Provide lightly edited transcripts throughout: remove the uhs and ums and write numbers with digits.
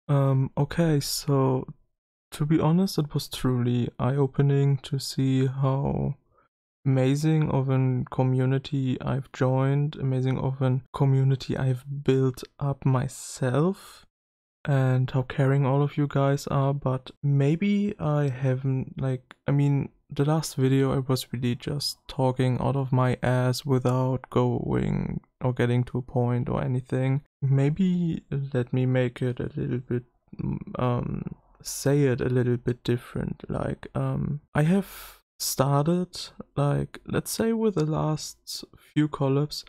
Okay, so to be honest, it was truly eye-opening to see how amazing of a community I've joined, amazing of a community I've built up myself, and how caring all of you guys are. But maybe I haven't, the last video I was really just talking out of my ass without going or getting to a point or anything. Maybe let me make it a little bit say it a little bit different. I have started, let's say with the last few collabs,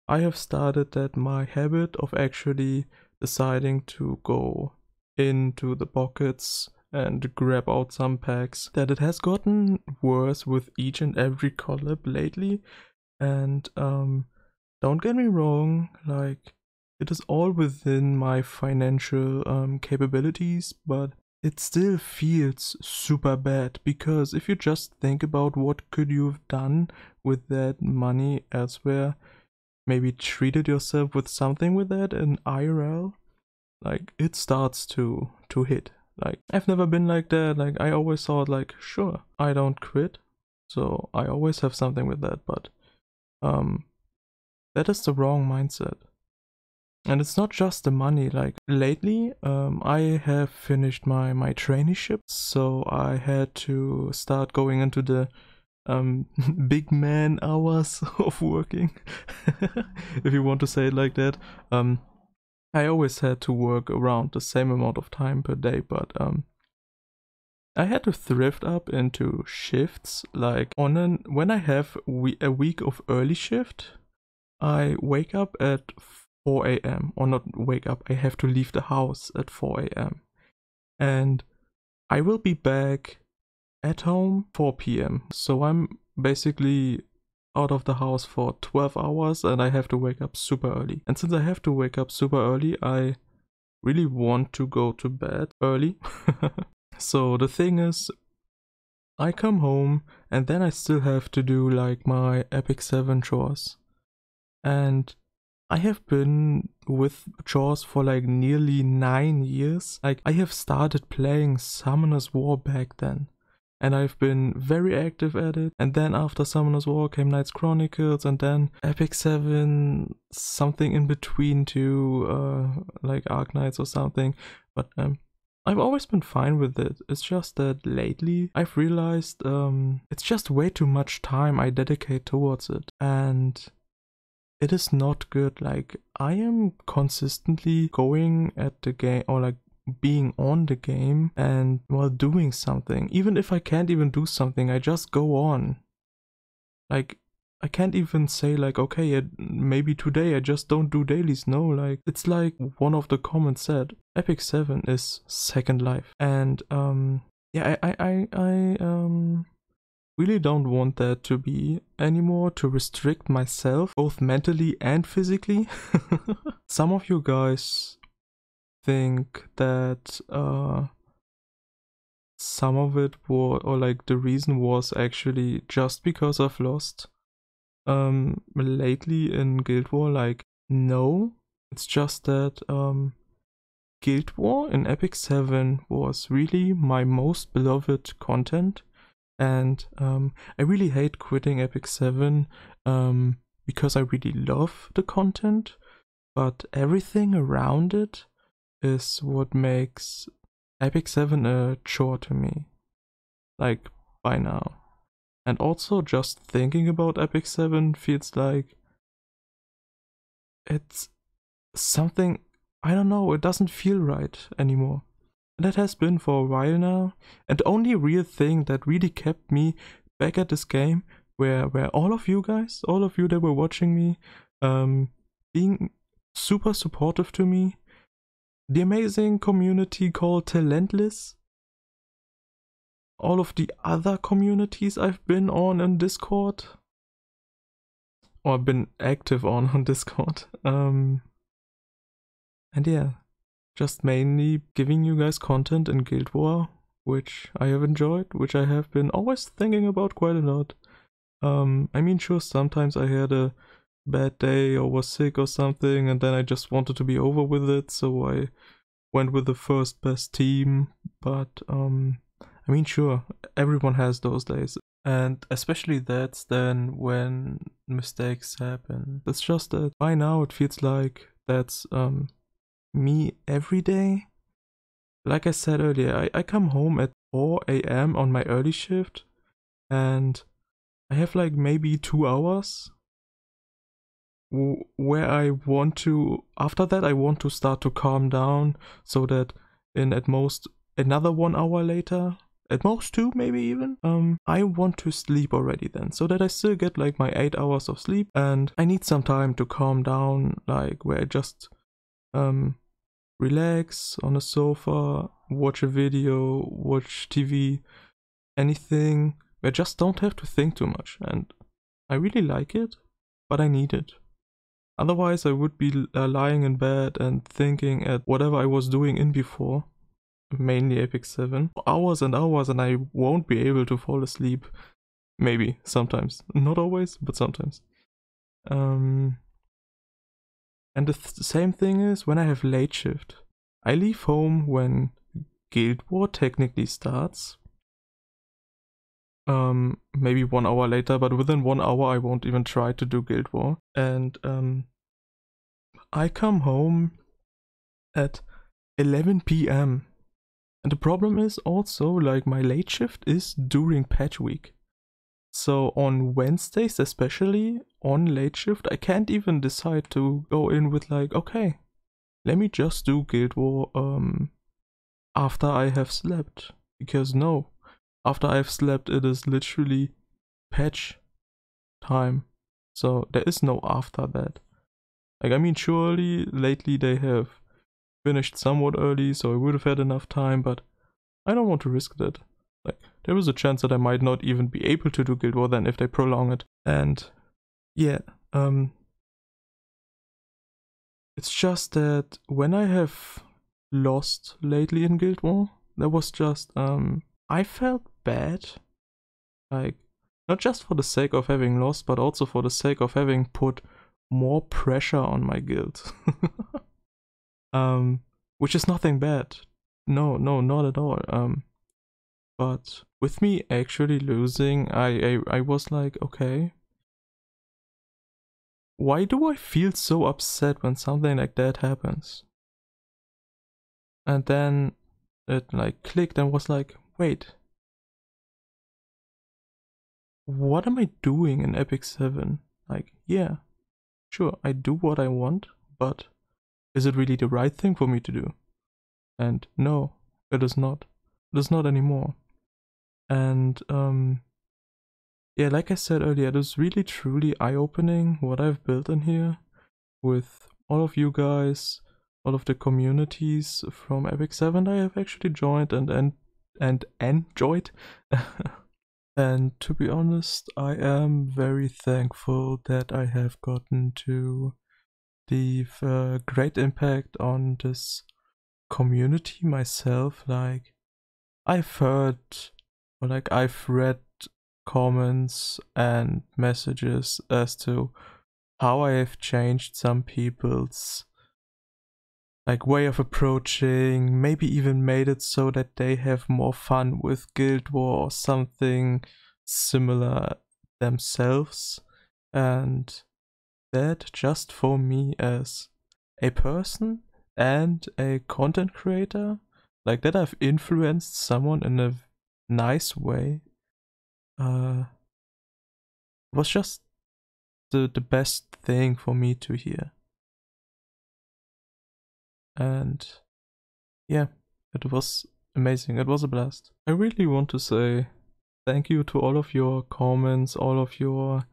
I have started that my habit of actually deciding to go into the pockets and grab out some packs, that it has gotten worse with each and every collab lately. And don't get me wrong, it is all within my financial capabilities, but it still feels super bad, because if you just think about what could you have done with that money elsewhere, maybe treated yourself with something with that in IRL, it starts to hit. I've never been like that. I always thought sure, I don't quit, so I always have something with that, but that is the wrong mindset. And it's not just the money. Lately, I have finished my traineeship, so I had to start going into the big man hours of working, if you want to say it like that. I always had to work around the same amount of time per day, but I had to thrift up into shifts. When I have a week of early shift, I wake up at 4 a.m. or not wake up, I have to leave the house at 4 a.m. and I will be back at home 4 p.m. So I'm basically out of the house for 12 hours and I have to wake up super early. And since I have to wake up super early, I really want to go to bed early. So the thing is, I come home and then I still have to do my Epic 7 chores. And I have been with chores for nearly 9 years. I have started playing Summoner's War back then, and I've been very active at it. And then after Summoner's War came Knights Chronicles, and then Epic 7, something in between to Arc Knights or something. But I've always been fine with it. It's just that lately I've realized it's just way too much time I dedicate towards it, and it is not good. I am consistently going at the game, or being on the game and while doing something. Even if I can't even do something, I just go on. I can't even say okay, maybe today I just don't do dailies. No, it's like one of the comments said, Epic 7 is Second Life. And yeah, I really don't want that to be anymore, to restrict myself both mentally and physically. Some of you guys think that some of it was, or the reason was actually just because I've lost lately in Guild War. No, it's just that Guild War in Epic 7 was really my most beloved content. And I really hate quitting Epic 7 because I really love the content, but everything around it is what makes Epic 7 a chore to me, by now. And also just thinking about Epic 7 feels like it's something, I don't know, it doesn't feel right anymore. That has been for a while now, and the only real thing that really kept me back at this game were all of you guys, all of you that were watching me, being super supportive to me, the amazing community called Talentless, all of the other communities I've been on in Discord, or been active on Discord, and yeah, just mainly giving you guys content in Guild War, which I have enjoyed, which I have been always thinking about quite a lot. I mean, sure, sometimes I had a bad day or was sick or something, and then I just wanted to be over with it, so I went with the first best team, but I mean, sure, everyone has those days, and especially that's then when mistakes happen. It's just that by now it feels like that's me every day. Like I said earlier, I come home at 4 a.m. on my early shift, and I have like maybe 2 hours where I want to, after that, I want to start to calm down so that in at most another 1 hour later, at most two, maybe even, I want to sleep already then, so that I still get like my 8 hours of sleep, and I need some time to calm down, like where I just, relax on a sofa, watch a video, watch TV, anything. I just don't have to think too much, and I really like it, but I need it. Otherwise, I would be lying in bed and thinking at whatever I was doing in before, mainly Apex 7, for hours and hours, and I won't be able to fall asleep. Maybe, sometimes. Not always, but sometimes. And the same thing is when I have late shift. I leave home when Guild War technically starts. Maybe 1 hour later, but within 1 hour I won't even try to do Guild War. And I come home at 11 p.m. And the problem is also, like, my late shift is during patch week. So on Wednesdays especially, on late shift, I can't even decide to go in with like, okay, let me just do Guild War after I have slept. Because no, after I've slept it is literally patch time. So there is no after that. Like, I mean, surely lately they have finished somewhat early, so I would have had enough time, but I don't want to risk that. Like, there is a chance that I might not even be able to do Guild War then if they prolong it. And yeah, it's just that when I have lost lately in Guild War, there was just, I felt bad. Like, not just for the sake of having lost, but also for the sake of having put more pressure on my guild. Which is nothing bad. No, not at all. But with me actually losing, I was like, okay, why do I feel so upset when something like that happens? And then it like clicked and was like, wait, what am I doing in Epic 7? Like, yeah, sure, I do what I want, but is it really the right thing for me to do? And no, it is not. It is not anymore. And yeah, like I said earlier, it is really truly eye-opening what I've built in here with all of you guys, all of the communities from Epic 7 I have actually joined and enjoyed. And to be honest, I am very thankful that I have gotten to leave a great impact on this community myself. Like, I've heard, or like I've read comments and messages as to how I have changed some people's like way of approaching, maybe even made it so that they have more fun with Guild War or something similar themselves. And that just for me as a person and a content creator, like that I've influenced someone in a nice way, was just the best thing for me to hear. And yeah, it was amazing. It was a blast. I really want to say thank you to all of your comments, all of your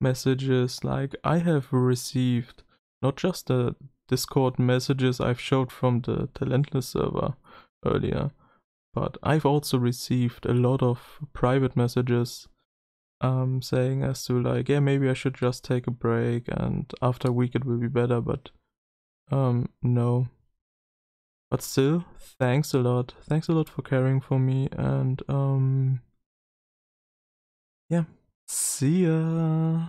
messages. Like, I have received not just the Discord messages I've showed from the Talentless server earlier, but I've also received a lot of private messages saying as to like, yeah, maybe I should just take a break and after a week it will be better, but no. But still, thanks a lot. Thanks a lot for caring for me, and yeah. See ya.